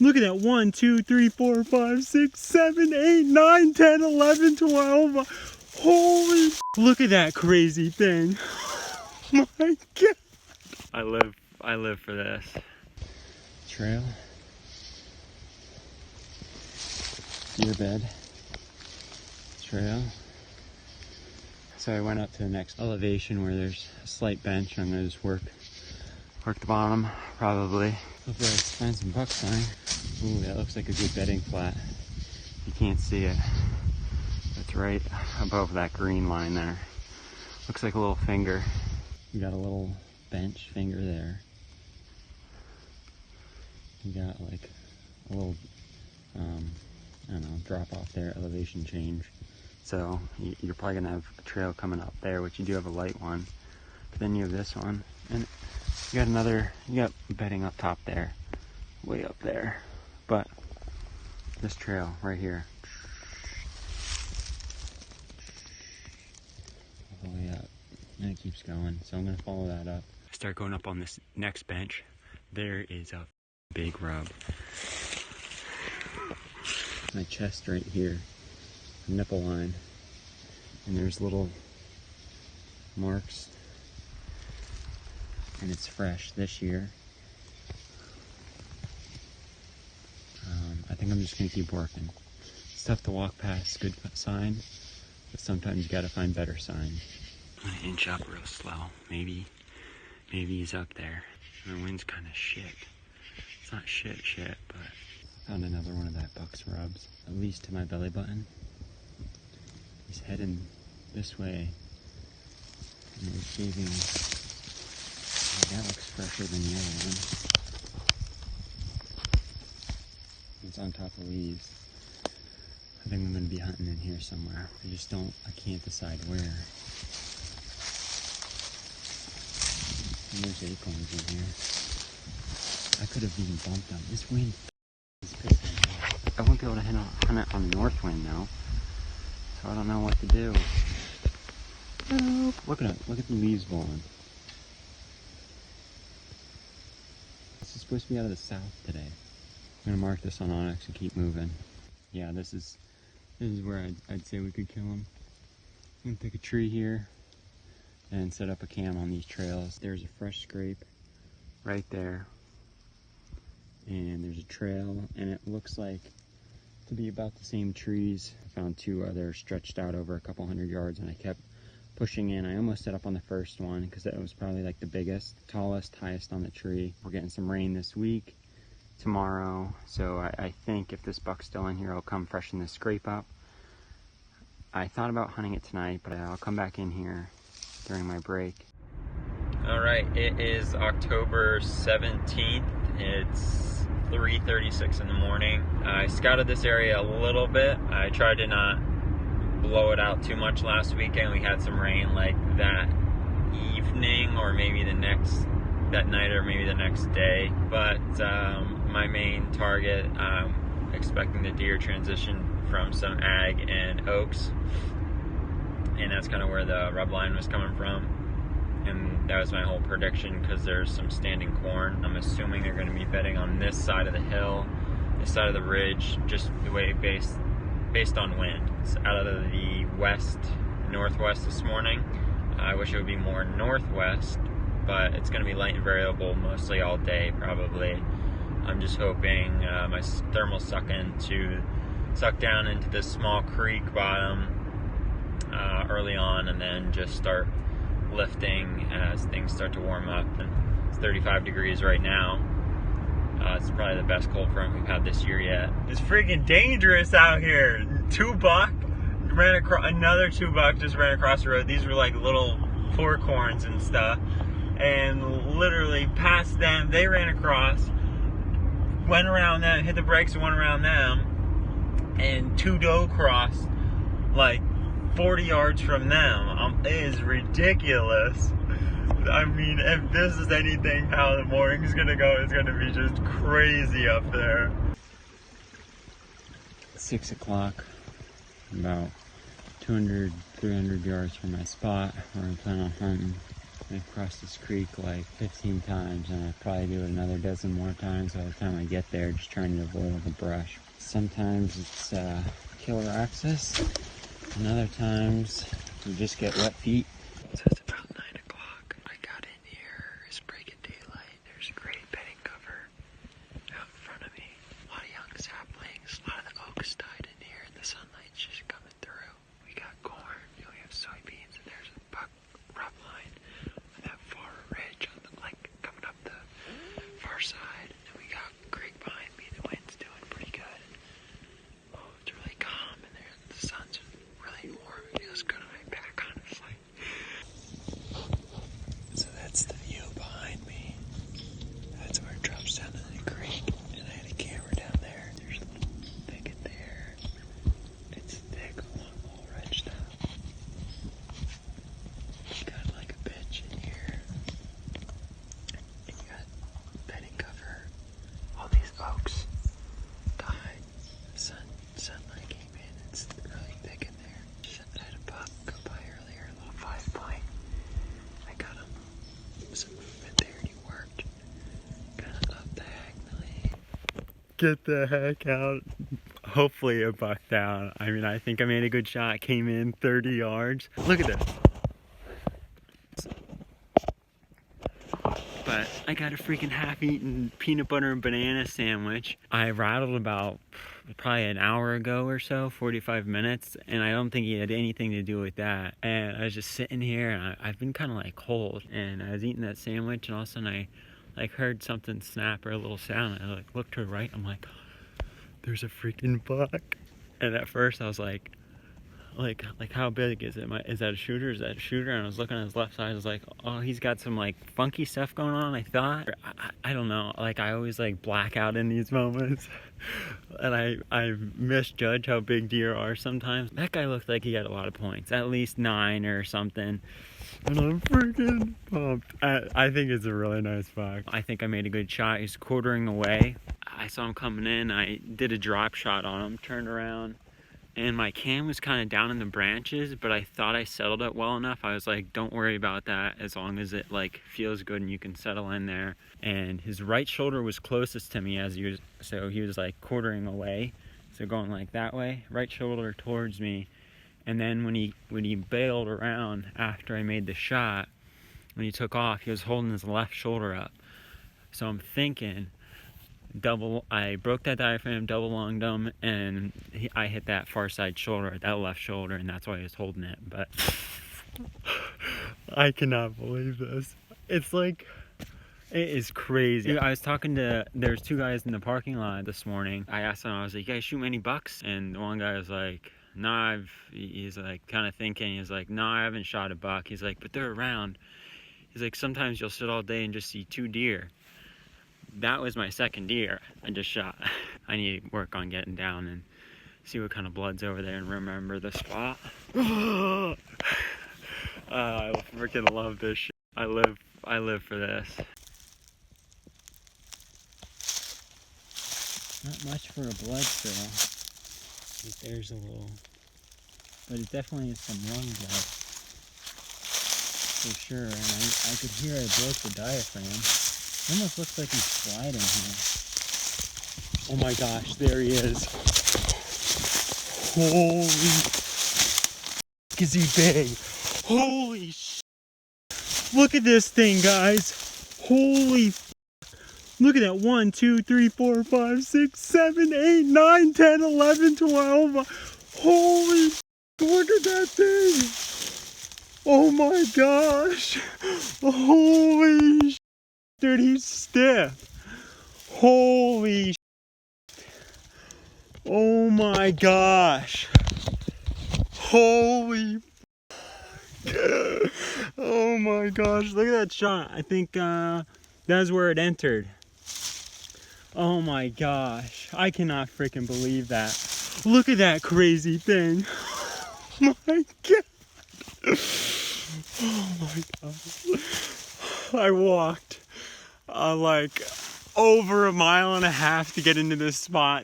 Look at that. 1, 2, 3, 4, 5, 6, 7, 8, 9, 10, 11, 12. Holy. Look at that crazy thing. Oh my God. I live for this. Trail. Deer bed. Trail. So I went up to the next elevation where there's a slight bench. I'm gonna just work the bottom, probably. Hopefully I find some buck sign. Ooh, that looks like a good bedding flat. You can't see it. It's right above that green line there. Looks like a little finger. You got a little bench finger there. You got like a little, I don't know, drop off there, elevation change. So you're probably gonna have a trail coming up there, which you do have a light one. But then you have this one, and you got bedding up top there, way up there. But this trail right here, all the way up, and it keeps going. So I'm gonna follow that up. I start going up on this next bench. There is a big rub. My chest right here, nipple line, and there's little marks, and it's fresh this year. I think I'm just gonna keep working. It's tough to walk past good sign, but sometimes you gotta find better sign. I'm gonna inch up real slow. Maybe he's up there. And the wind's kind of shit. It's not shit, but I found another one of that buck's rubs, at least to my belly button. He's heading this way, and he's shaving. Oh, that looks fresher than the other one. It's on top of leaves. I think I'm gonna be hunting in here somewhere. I can't decide where. And there's acorns in here. I could have even bumped them. This wind is pissing me off. I won't be able to hunt it on north wind now. So I don't know what to do. Look at the leaves blowing. This is supposed to be out of the south today. I'm gonna mark this on Onyx and keep moving. Yeah, this is where I'd say we could kill him. I'm gonna pick a tree here and set up a cam on these trails. There's a fresh scrape right there, and there's a trail, and it looks like to be about the same trees. I found two others stretched out over a couple 100 yards, and I kept pushing in. I almost set up on the first one because that was probably like the biggest, tallest, highest on the tree. We're getting some rain this week, tomorrow, so I think if this buck's still in here, I'll come freshen this scrape up. I thought about hunting it tonight, but I'll come back in here during my break. All right, it is October 17th. It's 3:36 in the morning. I scouted this area a little bit. I tried to not blow it out too much last weekend. We had some rain like that evening, or maybe that night, or maybe the next day. But my main target, I'm expecting the deer transition from some ag and oaks, and that's kind of where the rub line was coming from. And that was my whole prediction, because there's some standing corn. I'm assuming they're going to be bedding on this side of the hill, this side of the ridge, just the way based on wind. It's out of the northwest this morning. I wish it would be more northwest, but it's going to be light and variable mostly all day probably. I'm just hoping my thermal suck down into this small creek bottom early on, and then just start lifting as things start to warm up. And it's 35 degrees right now. It's probably the best cold front we've had this year yet. It's freaking dangerous out here. Another 2 buck just ran across the road. These were like little fork horns and stuff, and literally past them, they ran across, went around them, hit the brakes and went around them, and 2 doe crossed like 40 yards from them. It is ridiculous. I mean, if this is anything how the morning's gonna go, it's gonna be just crazy up there. 6 o'clock, about 200, 300 yards from my spot where I plan on hunting. I've crossed this creek like 15 times, and I'll probably do it another dozen more times by the time I get there, just trying to avoid all the brush. Sometimes it's killer access, and other times you just get wet feet. So it's about 9 o'clock. I got in here, it's breaking daylight. There's great bedding cover out in front of me. A lot of young saplings, a lot of the oaks died in here, and the sunlight's just coming through. We got corn, we have soybeans, and there's a buck rub line on that far ridge, on the, like coming up the far side. And we got creek behind me. The wind's doing pretty good. Oh, it's really calm, and the sun's really warm. It feels good on my back, honestly. So that's the view behind me. That's where it drops down to the creek, and I had a camera down there. There's a little thicket there. It's thick along the whole ridge now. Got like a bench in here. And you got bedding cover. All these oaks died. Sunlight came in. It's really thick in there. Just had a buck go by earlier, a little 5-point. I got him. Some movement there, and he worked. Kind of up diagonally. Get the heck out. Hopefully a buck down. I mean, I think I made a good shot. Came in 30 yards. Look at this. But I got a freaking half-eaten peanut butter and banana sandwich. I rattled about probably an hour ago or so, 45 minutes, and I don't think he had anything to do with that. And I was just sitting here, and I've been kind of like cold, and I was eating that sandwich, and all of a sudden I like heard something snap or a little sound. I like looked to the right. I'm like, there's a freaking buck. And at first I was like how big is it? Is that a shooter? Is that a shooter? And I was looking at his left side. I was like, oh, he's got some like funky stuff going on, I thought. I don't know. Like, I always like black out in these moments. And I misjudge how big deer are sometimes. That guy looked like he had a lot of points, at least 9 or something. And I'm freaking pumped. I think it's a really nice buck. I think I made a good shot. He's quartering away. I saw him coming in. I did a drop shot on him, turned around, and my cam was kind of down in the branches, but I thought I settled it well enough. I was like, don't worry about that, as long as it like feels good and you can settle in there. And his right shoulder was closest to me so he was like quartering away, so going like that way, right shoulder towards me. And then when he bailed around after I made the shot, when he took off, he was holding his left shoulder up. So I'm thinking, I broke that diaphragm, double lunged him, and I hit that far side shoulder, that left shoulder, and that's why he was holding it. But I cannot believe this. It's like, it is crazy. I was talking there's 2 guys in the parking lot this morning. I asked them, I was like, you guys shoot many bucks? And the one guy was like, no, he's like kind of thinking, he's like, no, I haven't shot a buck. He's like, but they're around. He's like, sometimes you'll sit all day and just see 2 deer. That was my second deer I just shot. I need to work on getting down and see what kind of blood's over there and remember the spot. I freaking love this shit. I live for this. Not much for a blood trail. There's a little, but it definitely is some lung blood for sure. And I could hear I broke the diaphragm. It almost looks like he's sliding here. Oh my gosh, there he is. Holy is he big? Holy sh! Look at this thing, guys. Holy look at that. 1, 2, 3, 4, 5, 6, 7, 8, 9, 10, 11, 12. Holy look at that thing. Oh my gosh. Holy dude, he's stiff. Holy oh my gosh. Holy oh my gosh, look at that shot. I think that's where it entered. Oh my gosh, I cannot freaking believe that. Look at that crazy thing. Oh my god. Oh my god. I walked like over 1.5 miles to get into this spot.